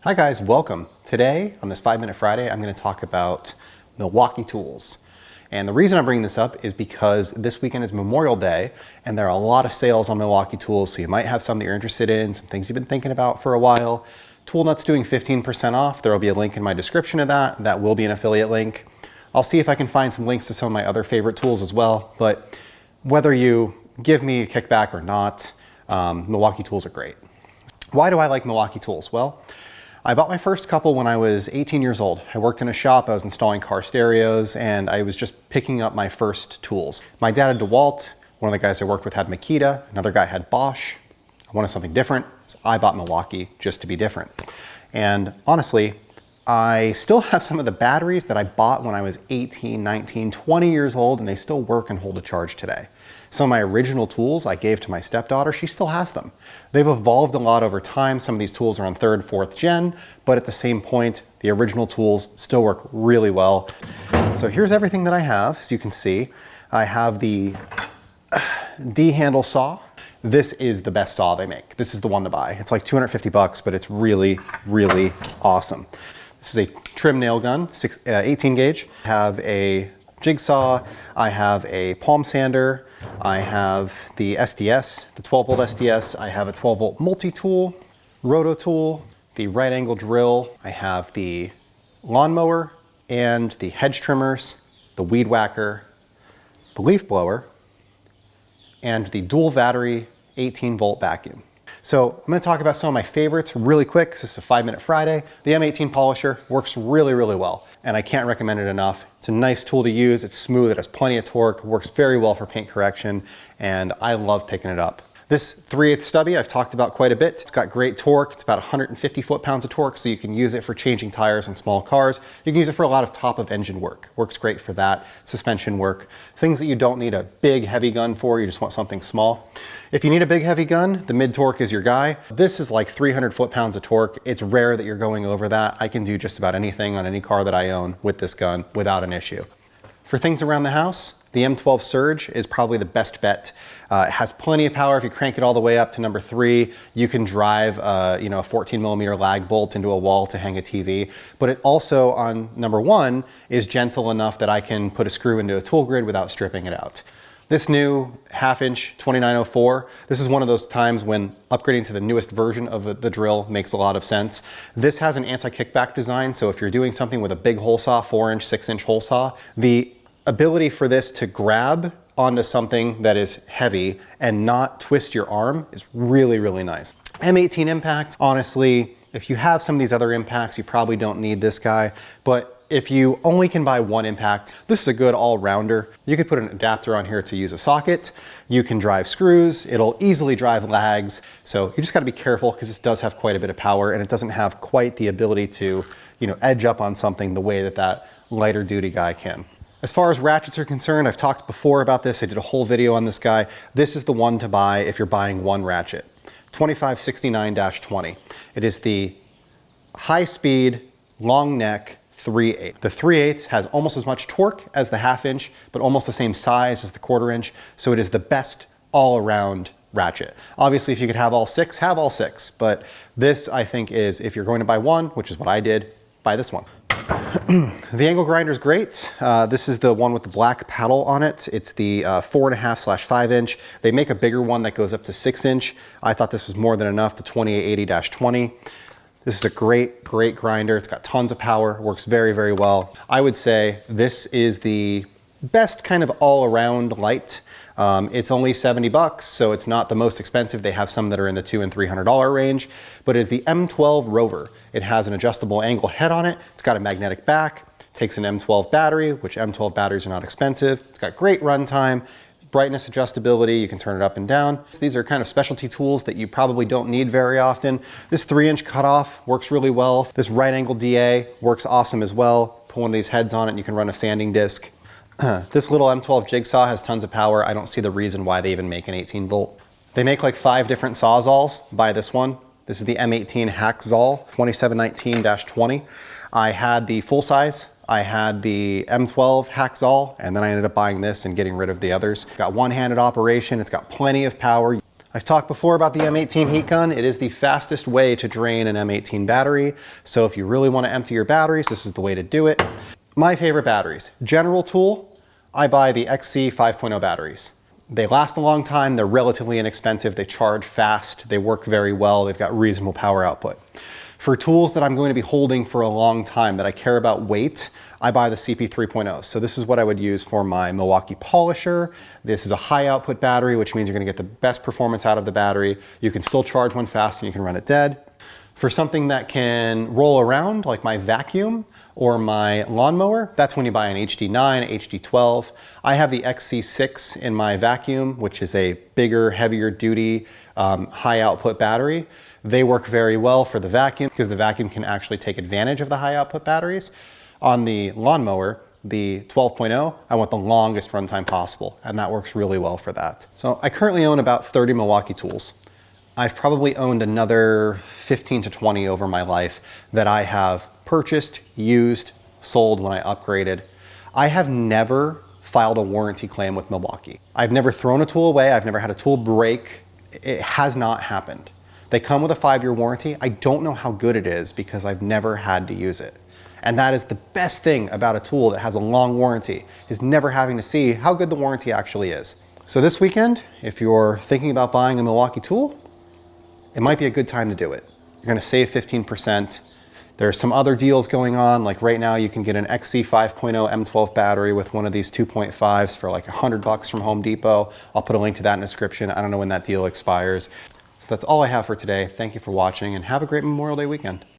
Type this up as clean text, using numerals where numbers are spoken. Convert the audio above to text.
Hi guys, welcome. Today on this 5 Minute Friday, I'm going to talk about Milwaukee tools. And the reason I'm bringing this up is because this weekend is Memorial Day and there are a lot of sales on Milwaukee tools, so you might have some that you're interested in, some things you've been thinking about for a while. Tool Nut's doing 15% off. There will be a link in my description of that. That will be an affiliate link. I'll see if I can find some links to some of my other favorite tools as well, but whether you give me a kickback or not, Milwaukee tools are great. Why do I like Milwaukee tools? Well, I bought my first couple when I was 18 years old. I worked in a shop, I was installing car stereos, and I was just picking up my first tools. My dad had DeWalt, one of the guys I worked with had Makita, another guy had Bosch. I wanted something different, so I bought Milwaukee just to be different. And honestly, I still have some of the batteries that I bought when I was 18, 19, 20 years old, and they still work and hold a charge today. Some of my original tools I gave to my stepdaughter, she still has them. They've evolved a lot over time. Some of these tools are on 3rd, 4th gen, but at the same point, the original tools still work really well. So here's everything that I have. As you can see, I have the D-handle saw. This is the best saw they make. This is the one to buy. It's like 250 bucks, but it's really, really awesome. This is a trim nail gun, 18 gauge. I have a jigsaw, I have a palm sander, I have the SDS, the 12 volt SDS, I have a 12 volt multi-tool, roto tool, the right angle drill, I have the lawnmower and the hedge trimmers, the weed whacker, the leaf blower, and the dual battery 18 volt vacuum. So I'm going to talk about some of my favorites really quick because this is a 5 Minute Friday. The M18 polisher works really, really well, and I can't recommend it enough. It's a nice tool to use. It's smooth. It has plenty of torque, works very well for paint correction, and I love picking it up. This 3/8 stubby I've talked about quite a bit. It's got great torque. It's about 150 foot-pounds of torque, so you can use it for changing tires on small cars. You can use it for a lot of top of engine work. Works great for that. Suspension work. Things that you don't need a big heavy gun for, you just want something small. If you need a big heavy gun, the mid-torque is your guy. This is like 300 foot-pounds of torque. It's rare that you're going over that. I can do just about anything on any car that I own with this gun without an issue. For things around the house, the M12 Surge is probably the best bet. It has plenty of power. If you crank it all the way up to number 3, you can drive a 14mm lag bolt into a wall to hang a TV. But it also, on number 1, is gentle enough that I can put a screw into a tool grid without stripping it out. This new 1/2-inch 2904, this is one of those times when upgrading to the newest version of the drill makes a lot of sense. This has an anti-kickback design, so if you're doing something with a big hole saw, 4-inch, 6-inch hole saw, the ability for this to grab onto something that is heavy and not twist your arm is really, really nice. M18 impact, honestly, if you have some of these other impacts, you probably don't need this guy, but if you only can buy one impact, this is a good all-rounder. You could put an adapter on here to use a socket. You can drive screws. It'll easily drive lags. So you just got to be careful because this does have quite a bit of power and it doesn't have quite the ability to, edge up on something the way that lighter duty guy can. As far as ratchets are concerned, I've talked before about this. I did a whole video on this guy. This is the one to buy if you're buying one ratchet. 2569-20. It is the high-speed, long neck 3/8. The 3/8 has almost as much torque as the 1/2-inch, but almost the same size as the 1/4-inch. So it is the best all-around ratchet. Obviously, if you could have all 6, have all 6. But this, I think, is, if you're going to buy one, which is what I did, buy this one. The angle grinder is great. This is the one with the black paddle on it. It's the 4.5/5-inch. They make a bigger one that goes up to 6-inch. I thought this was more than enough, the 2880-20. This is a great, great grinder. It's got tons of power, works very, very well. I would say this is the best kind of all-around light. It's only 70 bucks, so it's not the most expensive. They have some that are in the $200 and $300 range, but it's the M12 Rover. It has an adjustable angle head on it. It's got a magnetic back, takes an M12 battery, which M12 batteries are not expensive. It's got great runtime, brightness adjustability. You can turn it up and down. These are kind of specialty tools that you probably don't need very often. This 3-inch cutoff works really well. This right angle DA works awesome as well. Put one of these heads on it and you can run a sanding disc. This little M12 jigsaw has tons of power. I don't see the reason why they even make an 18 volt. They make like 5 different sawzalls. Buy this one. This is the M18 Hacksaw 2719-20. I had the full size. I had the M12 Hacksaw, and then I ended up buying this and getting rid of the others. Got one-handed operation. It's got plenty of power. I've talked before about the M18 heat gun. It is the fastest way to drain an M18 battery. So if you really want to empty your batteries, this is the way to do it. My favorite batteries. General tool, I buy the IG553 batteries. They last a long time, they're relatively inexpensive, they charge fast, they work very well, they've got reasonable power output. For tools that I'm going to be holding for a long time, that I care about weight, I buy the CP 3.0. So this is what I would use for my Milwaukee polisher. This is a high output battery, which means you're gonna get the best performance out of the battery. You can still charge one fast and you can run it dead. For something that can roll around, like my vacuum or my lawnmower, that's when you buy an HD9, HD12. I have the XC6 in my vacuum, which is a bigger, heavier duty, high output battery. They work very well for the vacuum because the vacuum can actually take advantage of the high output batteries. On the lawnmower, the 12.0, I want the longest runtime possible, and that works really well for that. So I currently own about 30 Milwaukee tools. I've probably owned another 15 to 20 over my life that I have purchased, used, sold when I upgraded. I have never filed a warranty claim with Milwaukee. I've never thrown a tool away. I've never had a tool break. It has not happened. They come with a 5-year warranty. I don't know how good it is because I've never had to use it. And that is the best thing about a tool that has a long warranty, is never having to see how good the warranty actually is. So this weekend, if you're thinking about buying a Milwaukee tool, it might be a good time to do it. You're gonna save 15%. There's some other deals going on, like right now you can get an XC5.0 M12 battery with one of these 2.5s for like $100 from Home Depot. I'll put a link to that in the description. I don't know when that deal expires. So that's all I have for today. Thank you for watching and have a great Memorial Day weekend.